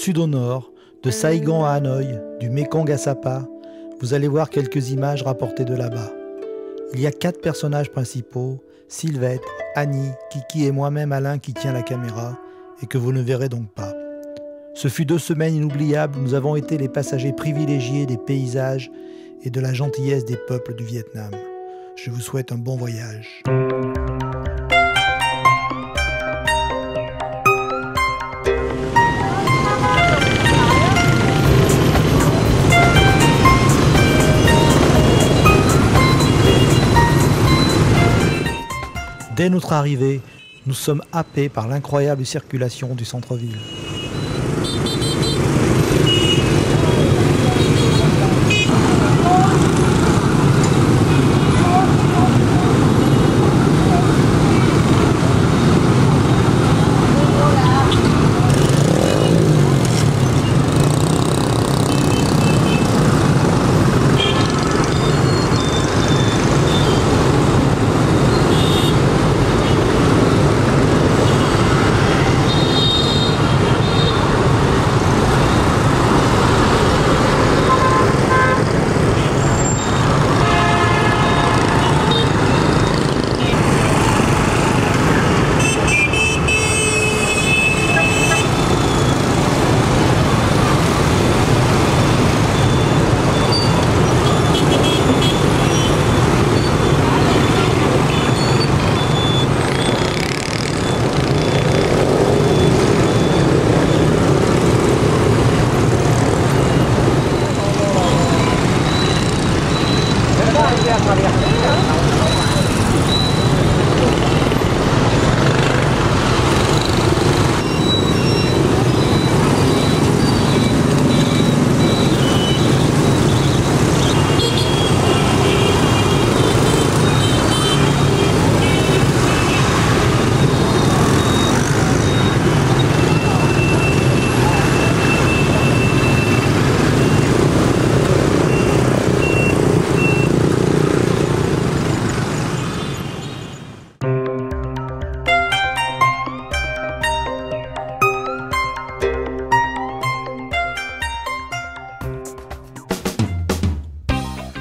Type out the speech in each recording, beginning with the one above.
sud au nord, de Saïgon à Hanoï, du Mékong à Sapa, vous allez voir quelques images rapportées de là-bas. Il y a 4 personnages principaux, Sylvette, Annie, Kiki et moi-même Alain qui tient la caméra et que vous ne verrez donc pas. Ce fut 2 semaines inoubliables, nous avons été les passagers privilégiés des paysages et de la gentillesse des peuples du Vietnam. Je vous souhaite un bon voyage. Dès notre arrivée, nous sommes happés par l'incroyable circulation du centre-ville.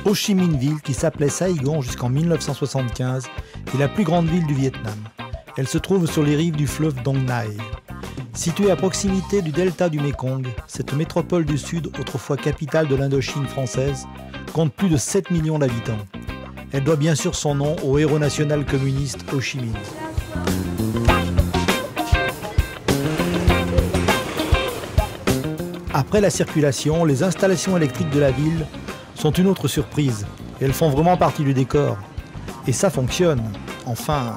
Ho Chi Minh Ville, qui s'appelait Saïgon jusqu'en 1975, est la plus grande ville du Vietnam. Elle se trouve sur les rives du fleuve Dong Nai. Située à proximité du delta du Mékong, cette métropole du Sud, autrefois capitale de l'Indochine française, compte plus de 7 millions d'habitants. Elle doit bien sûr son nom au héros national communiste Ho Chi Minh. Après la circulation, les installations électriques de la ville sont une autre surprise. Elles font vraiment partie du décor. Et ça fonctionne. Enfin...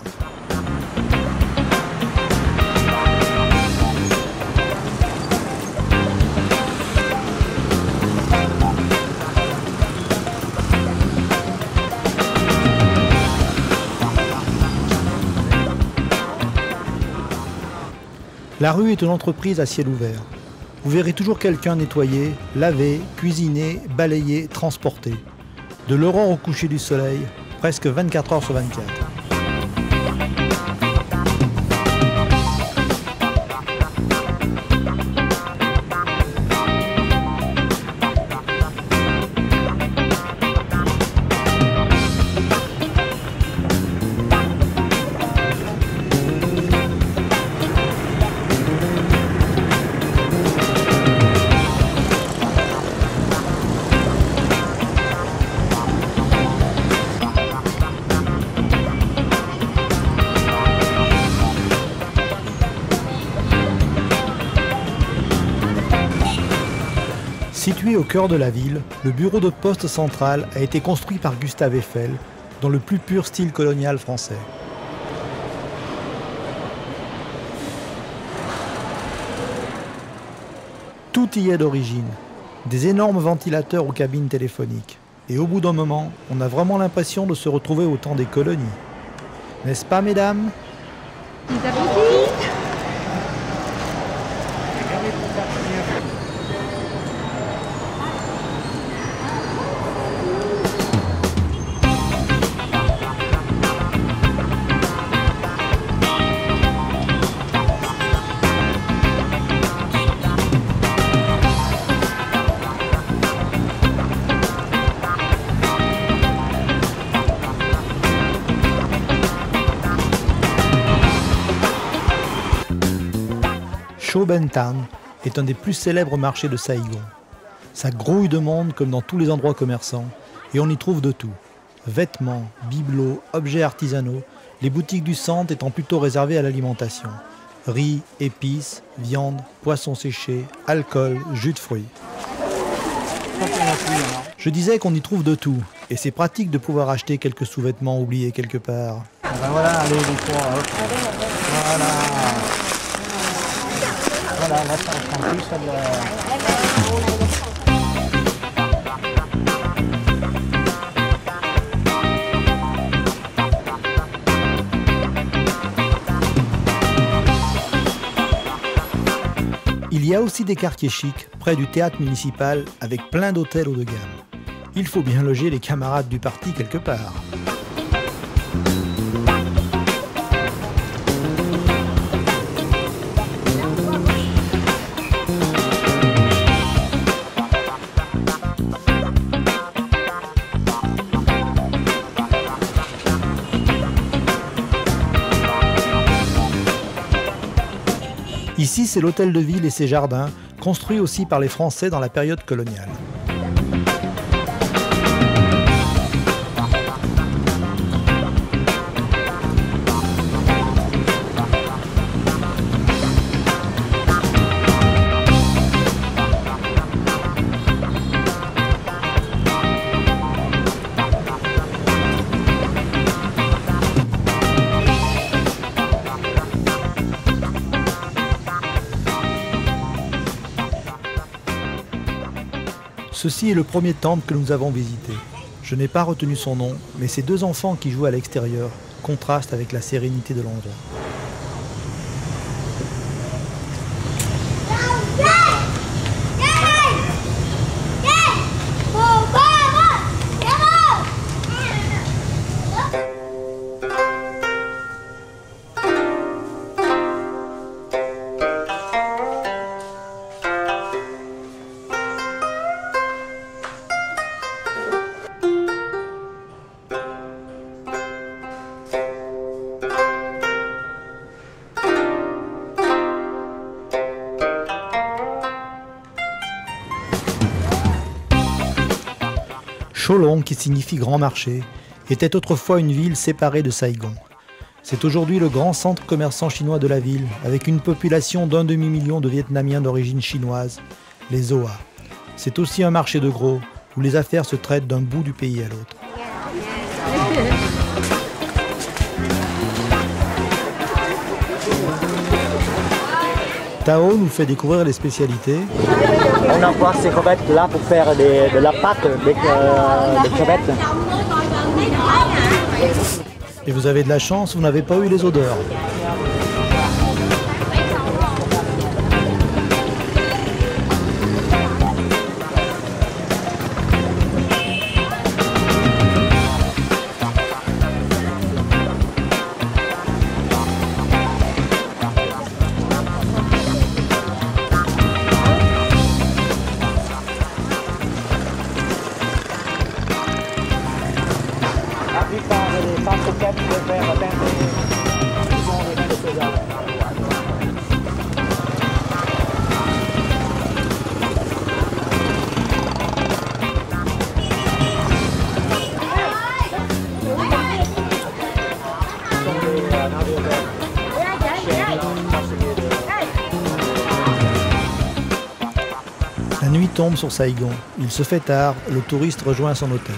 La rue est une entreprise à ciel ouvert. Vous verrez toujours quelqu'un nettoyer, laver, cuisiner, balayer, transporter. De l'aurore au coucher du soleil, presque 24 heures sur 24. Situé au cœur de la ville, le bureau de poste central a été construit par Gustave Eiffel dans le plus pur style colonial français. Tout y est d'origine, des énormes ventilateurs aux cabines téléphoniques. Et au bout d'un moment, on a vraiment l'impression de se retrouver au temps des colonies. N'est-ce pas, mesdames? Chau Ben Tan est un des plus célèbres marchés de Saïgon. Ça grouille de monde comme dans tous les endroits commerçants et on y trouve de tout. Vêtements, bibelots, objets artisanaux, les boutiques du centre étant plutôt réservées à l'alimentation. Riz, épices, viande, poissons séchés, alcool, jus de fruits. Je disais qu'on y trouve de tout et c'est pratique de pouvoir acheter quelques sous-vêtements oubliés quelque part. Ben voilà, allez les trois, hop. Voilà. Voilà, là ça prend plus ça de la... Il y a aussi des quartiers chics, près du théâtre municipal, avec plein d'hôtels haut de gamme. Il faut bien loger les camarades du parti quelque part. Ici, c'est l'hôtel de ville et ses jardins, construits aussi par les Français dans la période coloniale. Ceci est le premier temple que nous avons visité. Je n'ai pas retenu son nom, mais ces deux enfants qui jouent à l'extérieur contrastent avec la sérénité de l'endroit. Cholong, qui signifie grand marché, était autrefois une ville séparée de Saïgon. C'est aujourd'hui le grand centre commerçant chinois de la ville, avec une population d'1 demi-million de Vietnamiens d'origine chinoise, les Hoa. C'est aussi un marché de gros, où les affaires se traitent d'un bout du pays à l'autre. Tao nous fait découvrir les spécialités. On emploie ces crevettes là pour faire de la pâte de crevettes. Et vous avez de la chance, vous n'avez pas eu les odeurs. La nuit tombe sur Saïgon. Il se fait tard, le touriste rejoint son hôtel.